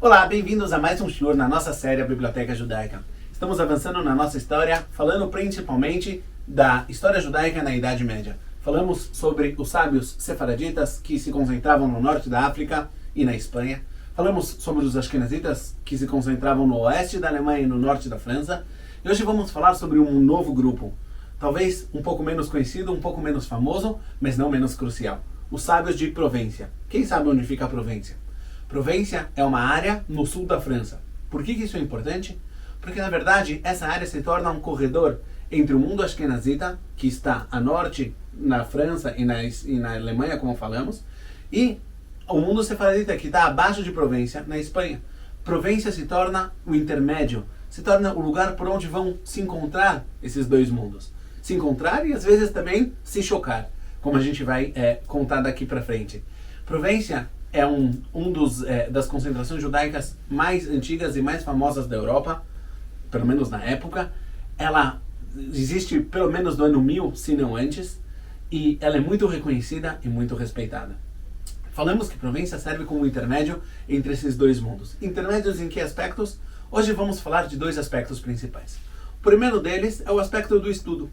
Olá, bem-vindos a mais um shiur na nossa série A Biblioteca Judaica. Estamos avançando na nossa história, falando principalmente da história judaica na Idade Média. Falamos sobre os sábios sefaraditas que se concentravam no norte da África e na Espanha. Falamos sobre os ashkenazitas que se concentravam no oeste da Alemanha e no norte da França. E hoje vamos falar sobre um novo grupo, talvez um pouco menos conhecido, um pouco menos famoso, mas não menos crucial. Os sábios de Provença. Quem sabe onde fica a Provença? Provença é uma área no sul da França. Por que isso é importante? Porque, na verdade, essa área se torna um corredor entre o mundo ashkenazita, que está a norte na França e na Alemanha, como falamos, e o mundo sefaradita, que está abaixo de Provença, na Espanha. Provença se torna o intermédio, se torna o lugar por onde vão se encontrar esses dois mundos. Se encontrar e, às vezes, também se chocar, como a gente vai contar daqui para frente. Provença é das concentrações judaicas mais antigas e mais famosas da Europa, pelo menos na época. Ela existe pelo menos do ano 1000, se não antes, e ela é muito reconhecida e muito respeitada. Falamos que Provença serve como intermédio entre esses dois mundos. Intermédios em que aspectos? Hoje vamos falar de dois aspectos principais. O primeiro deles é o aspecto do estudo.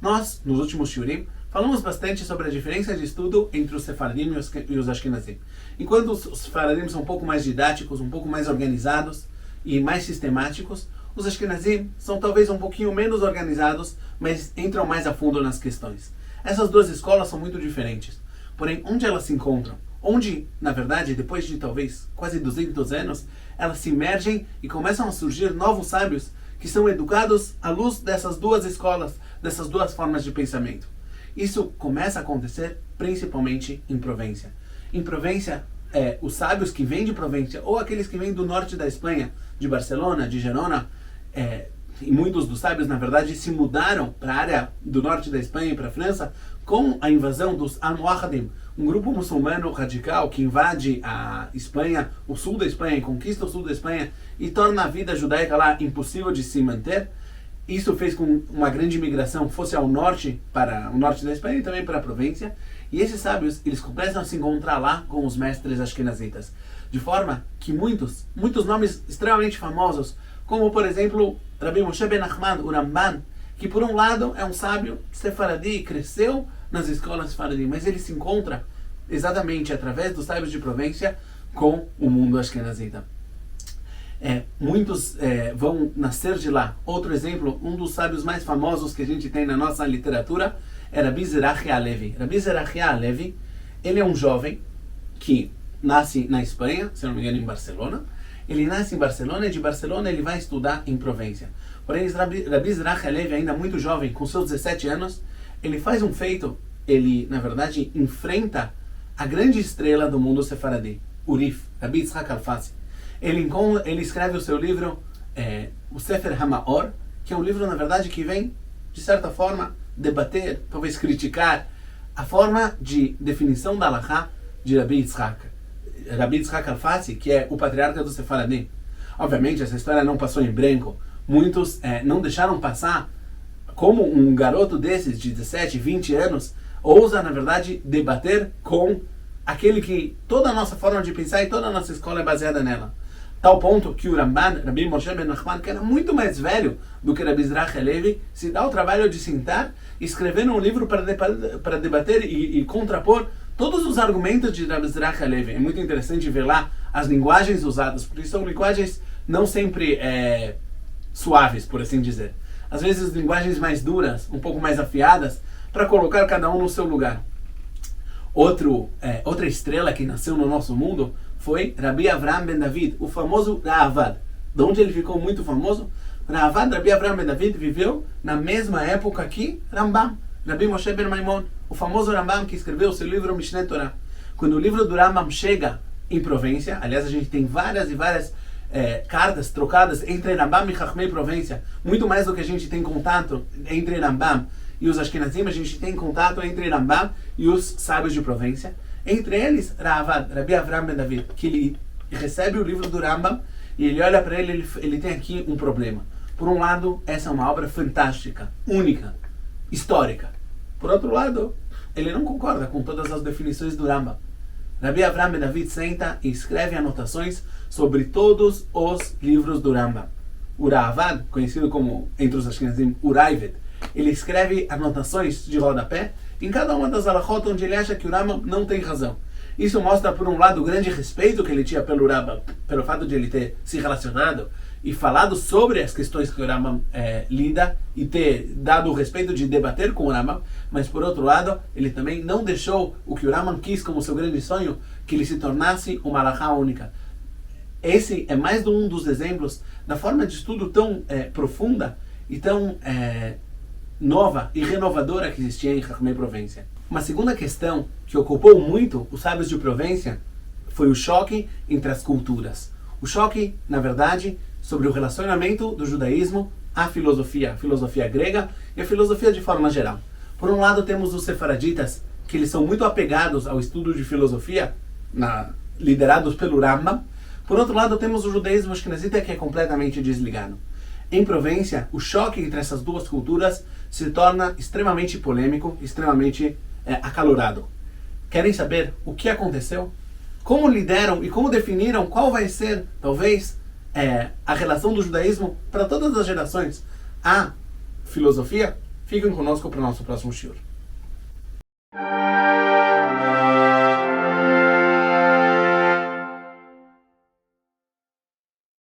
Nós, nos últimos shiurim, falamos bastante sobre a diferença de estudo entre os sefaradim e os ashkenazim. Enquanto os sefaradim são um pouco mais didáticos, um pouco mais organizados e mais sistemáticos, os ashkenazim são talvez um pouquinho menos organizados, mas entram mais a fundo nas questões. Essas duas escolas são muito diferentes. Porém, onde elas se encontram? Onde, na verdade, depois de talvez quase 200 anos, elas se mergem e começam a surgir novos sábios que são educados à luz dessas duas escolas, dessas duas formas de pensamento. Isso começa a acontecer principalmente em Provença. Em Provença, os sábios que vêm de Provença, ou aqueles que vêm do norte da Espanha, de Barcelona, de Gerona, e muitos dos sábios, na verdade, se mudaram para a área do norte da Espanha e para a França com a invasão dos Almohadim, um grupo muçulmano radical que invade a Espanha, o sul da Espanha, e conquista o sul da Espanha e torna a vida judaica lá impossível de se manter. Isso fez com que uma grande migração fosse ao norte, para o norte da Espanha e também para a Provença. E esses sábios, eles começam a se encontrar lá com os mestres ashkenazitas. De forma que muitos nomes extremamente famosos, como por exemplo, Rabbi Moshe ben Nachman, o Ramban, que por um lado é um sábio sefaradi, cresceu nas escolas sefaradi, mas ele se encontra exatamente através dos sábios de Provença com o mundo ashkenazita. Muitos vão nascer de lá. Outro exemplo, um dos sábios mais famosos que a gente tem na nossa literatura é Rabbi Zerachia Halevi. Rabbi Zerachia Halevi, ele é um jovem que nasce na Espanha, se não me engano em Barcelona. Ele nasce em Barcelona e de Barcelona ele vai estudar em Provença. Porém, Rabbi Zerachia Halevi, ainda muito jovem, com seus 17 anos, ele faz um feito, ele, na verdade, enfrenta a grande estrela do mundo sefaradi, Urif, Rabbi Yitzhak Alfasi. Ele escreve o seu livro, o Sefer HaMaor, que é um livro, na verdade, que vem, de certa forma, debater, talvez criticar, a forma de definição da Halachá de Rabbi Yitzhak Alfasi, que é o patriarca do Sefaradim. Obviamente, essa história não passou em branco. Muitos não deixaram passar como um garoto desses, de 17, 20 anos, ousa, na verdade, debater com aquele que toda a nossa forma de pensar e toda a nossa escola é baseada nela. Tal ponto que o Ramban, Rabbi Moshe ben Nachman, que era muito mais velho do que Rabbi Zerachia Halevi, se dá o trabalho de sentar e escrever um livro para debater e contrapor todos os argumentos de Rabbi Zerachia Halevi. É muito interessante ver lá as linguagens usadas, porque são linguagens não sempre suaves, por assim dizer. Às vezes linguagens mais duras, um pouco mais afiadas, para colocar cada um no seu lugar. Outra estrela que nasceu no nosso mundo foi Rabbi Avraham ben David, o famoso Ra'avad. De onde ele ficou muito famoso? Ra'avad, Rabbi Avraham ben David, viveu na mesma época que Rambam, Rabbi Moshe ben Maimon, o famoso Rambam que escreveu o seu livro Mishneh Torah. Quando o livro do Rambam chega em Provença, aliás, a gente tem várias e várias cartas trocadas entre Rambam e Chachmei Provença, muito mais do que a gente tem contato entre Rambam e os Ashkenazim, a gente tem contato entre Rambam e os sábios de Provença. Entre eles, Ra'avad, Rabbi Avraham ben David, que ele recebe o livro do Rambam e ele olha para ele tem aqui um problema. Por um lado, essa é uma obra fantástica, única, histórica. Por outro lado, ele não concorda com todas as definições do Rambam. Rabbi Avraham ben David senta e escreve anotações sobre todos os livros do Rambam. O Ravad, conhecido como, entre os Ashkenazim, Uraived, ele escreve anotações de rodapé em cada uma das halachot onde ele acha que o Rambam não tem razão. Isso mostra, por um lado, o grande respeito que ele tinha pelo Rambam, pelo fato de ele ter se relacionado e falado sobre as questões que o Rambam lida e ter dado o respeito de debater com o Rambam, mas, por outro lado, ele também não deixou o que o Rambam quis como seu grande sonho, que ele se tornasse uma halachá única. Esse é mais um dos exemplos da forma de estudo tão profunda e tão nova e renovadora que existia em Chachmei Provência. Uma segunda questão que ocupou muito os sábios de Provência foi o choque entre as culturas. O choque, na verdade, sobre o relacionamento do judaísmo à filosofia, a filosofia grega e a filosofia de forma geral. Por um lado, temos os sefaraditas, que eles são muito apegados ao estudo de filosofia, liderados pelo Rambam. Por outro lado, temos o judaísmo ashkenazita, que é completamente desligado. Em Provência, o choque entre essas duas culturas se torna extremamente polêmico, extremamente acalorado. Querem saber o que aconteceu? Como lideram e como definiram qual vai ser, talvez, a relação do judaísmo para todas as gerações à filosofia? Fiquem conosco para o nosso próximo shiur.